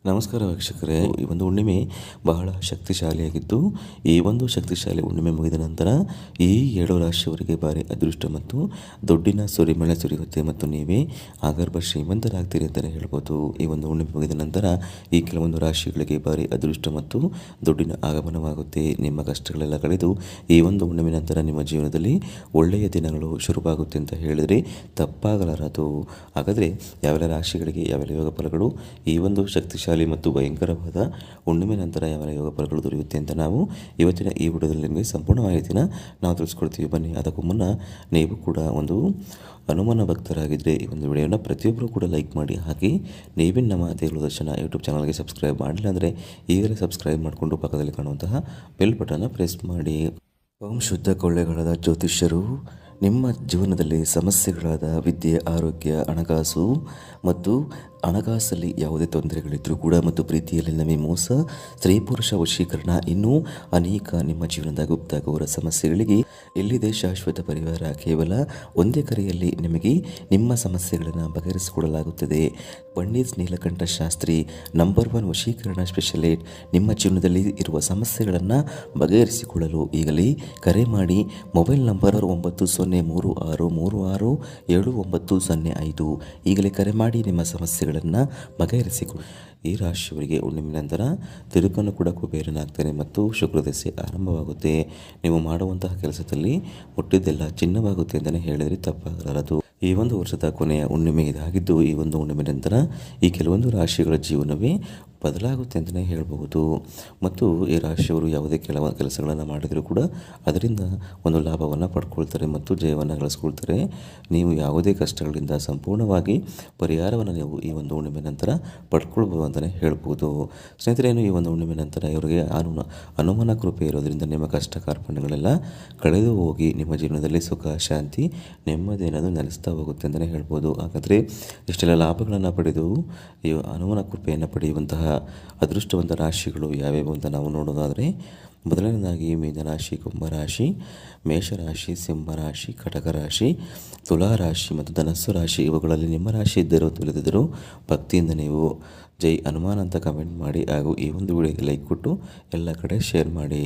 ನಮಸ್ಕಾರ ವೀಕ್ಷಕರೇ. ಈ ಒಂದು ಹುಣ್ಣಿಮೆ ಬಹಳ ಶಕ್ತಿಶಾಲಿಯಾಗಿದ್ದು, ಈ ಒಂದು ಶಕ್ತಿಶಾಲಿ ಹುಣ್ಣಿಮೆ ಮುಗಿದ ನಂತರ ಈ 7 ರಾಶಿಯವರಿಗೆ ಭಾರಿ ಅದೃಷ್ಟ ಮತ್ತು ದುಡ್ಡಿನ ಸುರಿಮಳೆ ಸುರಿಯುತ್ತೆ ಮತ್ತು ನೀವೇ ಆಗರ್ಭ ಶ್ರೀಮಂತರಾಗ್ತೀರಿ ಅಂತಲೇ ಹೇಳ್ಬೋದು. ಈ ಒಂದು ಹುಣ್ಣಿಮೆ ಮುಗಿದ ನಂತರ ಈ ಕೆಲವೊಂದು ರಾಶಿಗಳಿಗೆ ಭಾರಿ ಅದೃಷ್ಟ ಮತ್ತು ದುಡ್ಡಿನ ಆಗಮನವಾಗುತ್ತೆ. ನಿಮ್ಮ ಕಷ್ಟಗಳೆಲ್ಲ ಕಳೆದು ಈ ಒಂದು ಹುಣ್ಣಿಮೆ ನಂತರ ನಿಮ್ಮ ಜೀವನದಲ್ಲಿ ಒಳ್ಳೆಯ ದಿನಗಳು ಶುರುವಾಗುತ್ತೆ ಅಂತ ಹೇಳಿದರೆ ತಪ್ಪಾಗಲಾರದು. ಹಾಗಾದರೆ ಯಾವೆಲ್ಲ ರಾಶಿಗಳಿಗೆ ಯಾವೆಲ್ಲ ಯೋಗ ಫಲಗಳು ಈ ಒಂದು ಶಕ್ತಿಶಾಲಿ ಮತ್ತು ಭಯಂಕರವಾದ ಹುಣ್ಣಿಮೆ ನಂತರ ಯಾವ ಯೋಗ ಫಲಗಳು ದೊರೆಯುತ್ತೆ ಅಂತ ನಾವು ಇವತ್ತಿನ ಈ ವಿಡಿಯೋದಲ್ಲಿ ನಿಮಗೆ ಸಂಪೂರ್ಣ ಮಾಹಿತಿನ ನಾವು ತಿಳಿಸ್ಕೊಡ್ತೀವಿ. ಬನ್ನಿ, ಅದಕ್ಕೂ ಮುನ್ನ ನೀವು ಕೂಡ ಒಂದು ಹನುಮಾನ ಭಕ್ತರಾಗಿದ್ದರೆ ಈ ಒಂದು ವಿಡಿಯೋನ ಪ್ರತಿಯೊಬ್ಬರು ಕೂಡ ಲೈಕ್ ಮಾಡಿ. ಹಾಗೆ ನೀವಿನ ನಮ್ಮ ದೇಗುಲ ದರ್ಶನ ಯೂಟ್ಯೂಬ್ ಚಾನಲ್ಗೆ ಸಬ್ಸ್ಕ್ರೈಬ್ ಮಾಡಿಲ್ಲ ಅಂದರೆ ಈಗಲೇ ಸಬ್ಸ್ಕ್ರೈಬ್ ಮಾಡಿಕೊಂಡು ಪಕ್ಕದಲ್ಲಿ ಕಾಣುವಂತಹ ಬೆಲ್ ಬಟನ್ನ ಪ್ರೆಸ್ ಮಾಡಿ. ಓಂ ಶುದ್ಧ ಕೊಳ್ಳೆಗಳಾದ ಜ್ಯೋತಿಷ್ಯರು ನಿಮ್ಮ ಜೀವನದಲ್ಲಿ ಸಮಸ್ಯೆಗಳಾದ ವಿದ್ಯೆ, ಆರೋಗ್ಯ, ಹಣಕಾಸು ಮತ್ತು ಹಣಕಾಸಲ್ಲಿ ಯಾವುದೇ ತೊಂದರೆಗಳಿದ್ದರೂ ಕೂಡ ಮತ್ತು ಪ್ರೀತಿಯಲ್ಲಿ ನಮಗೆ ಮೋಸ, ಸ್ತ್ರೀ ಪುರುಷ ವಶೀಕರಣ, ಇನ್ನೂ ಅನೇಕ ನಿಮ್ಮ ಜೀವನದ ಗುಪ್ತ ಘೋರ ಸಮಸ್ಯೆಗಳಿಗೆ ಎಲ್ಲಿದೆ ಶಾಶ್ವತ ಪರಿಹಾರ. ಕೇವಲ ಒಂದೇ ಕರೆಯಲ್ಲಿ ನಿಮಗೆ ನಿಮ್ಮ ಸಮಸ್ಯೆಗಳನ್ನು ಬಗೆಹರಿಸಿಕೊಡಲಾಗುತ್ತದೆ. ಪಂಡಿತ್ ನೀಲಕಂಠ ಶಾಸ್ತ್ರಿ ನಂಬರ್ 1 ವಶೀಕರಣ ಸ್ಪೆಷಲಿಸ್ಟ್. ನಿಮ್ಮ ಜೀವನದಲ್ಲಿ ಇರುವ ಸಮಸ್ಯೆಗಳನ್ನು ಬಗೆಹರಿಸಿಕೊಳ್ಳಲು ಈಗಲೇ ಕರೆ ಮಾಡಿ. Mobile number 9036367905. ಈಗಲೇ ಕರೆ ಮಾಡಿ ನಿಮ್ಮ ಸಮಸ್ಯೆಗಳನ್ನು ಬಗೆಹರಿಸಿಕೊಳ್ಳಿ. ಈ ರಾಶಿಯವರಿಗೆ ಹುಣ್ಣಿಮೆ ನಂತರ ತಿರುಕನ್ನು ಕೂಡ ಕುಬೇರನಾಗ್ತಾನೆ ಮತ್ತು ಶುಕ್ರ ದಶೆ ಆರಂಭವಾಗುತ್ತೆ. ನೀವು ಮಾಡುವಂತಹ ಕೆಲಸದಲ್ಲಿ ಮುಟ್ಟಿದ್ದೆಲ್ಲ ಚಿನ್ನವಾಗುತ್ತೆ ಅಂತಲೇ ಹೇಳಿದರೆ ತಪ್ಪಾಗಲಾರದು. ಈ ಒಂದು ವರ್ಷದ ಕೊನೆಯ ಹುಣ್ಣಿಮೆ ಇದಾಗಿದ್ದು, ಈ ಒಂದು ಹುಣ್ಣಿಮೆ ನಂತರ ಈ ಕೆಲವೊಂದು ರಾಶಿಗಳ ಜೀವನವೇ ಬದಲಾಗುತ್ತೆ ಅಂತಲೇ ಹೇಳಬಹುದು. ಮತ್ತು ಈ ರಾಶಿಯವರು ಯಾವುದೇ ಕೆಲಸಗಳನ್ನು ಮಾಡಿದರೂ ಕೂಡ ಅದರಿಂದ ಒಂದು ಲಾಭವನ್ನು ಪಡ್ಕೊಳ್ತಾರೆ ಮತ್ತು ಜಯವನ್ನು ಗಳಿಸ್ಕೊಳ್ತಾರೆ. ನೀವು ಯಾವುದೇ ಕಷ್ಟಗಳಿಂದ ಸಂಪೂರ್ಣವಾಗಿ ಪರಿಹಾರವನ್ನು ನೀವು ಈ ಒಂದು ಹುಣ್ಣಿಮೆ ನಂತರ ಪಡ್ಕೊಳ್ಬೋದು ಅಂತಲೇ ಹೇಳ್ಬೋದು. ಸ್ನೇಹಿತರೇನು, ಈ ಒಂದು ಹುಣ್ಣಿಮೆ ನಂತರ ಇವರಿಗೆ ಹನುಮನ ಕೃಪೆ ಇರೋದರಿಂದ ನಿಮ್ಮ ಕಷ್ಟ ಕಾರ್ಪಣ್ಯಗಳೆಲ್ಲ ಕಳೆದು ಹೋಗಿ ನಿಮ್ಮ ಜೀವನದಲ್ಲಿ ಸುಖ, ಶಾಂತಿ, ನೆಮ್ಮದಿ ಅನ್ನೋದು ನೆಲೆಸ್ತಾ ಹೋಗುತ್ತೆ ಅಂತಲೇ ಹೇಳ್ಬೋದು. ಹಾಗಾದರೆ ಇಷ್ಟೆಲ್ಲ ಲಾಭಗಳನ್ನು ಪಡೆದು ಈ ಹನುಮನ ಕೃಪೆಯನ್ನು ಪಡೆಯುವಂತಹ ಅದೃಷ್ಟವಂತ ರಾಶಿಗಳು ಯಾವ್ಯಾವು ಅಂತ ನಾವು ನೋಡೋದಾದರೆ, ಮೊದಲನೇದಾಗಿ ಮೀನರಾಶಿ, ಕುಂಭರಾಶಿ, ಮೇಷರಾಶಿ, ಸಿಂಹರಾಶಿ, ಕಟಕ ರಾಶಿ, ತುಲಾರಾಶಿ ಮತ್ತು ಧನಸ್ಸು ರಾಶಿ. ಇವುಗಳಲ್ಲಿ ನಿಮ್ಮ ರಾಶಿ ಇದ್ದರೂ ತಿಳಿದಿದ್ದರೂ ಭಕ್ತಿಯಿಂದ ನೀವು ಜೈ ಹನುಮಾನ್ ಅಂತ ಕಮೆಂಟ್ ಮಾಡಿ ಹಾಗೂ ಈ ಒಂದು ವಿಡಿಯೋಗೆ ಲೈಕ್ ಕೊಟ್ಟು ಎಲ್ಲ ಕಡೆ ಶೇರ್ ಮಾಡಿ.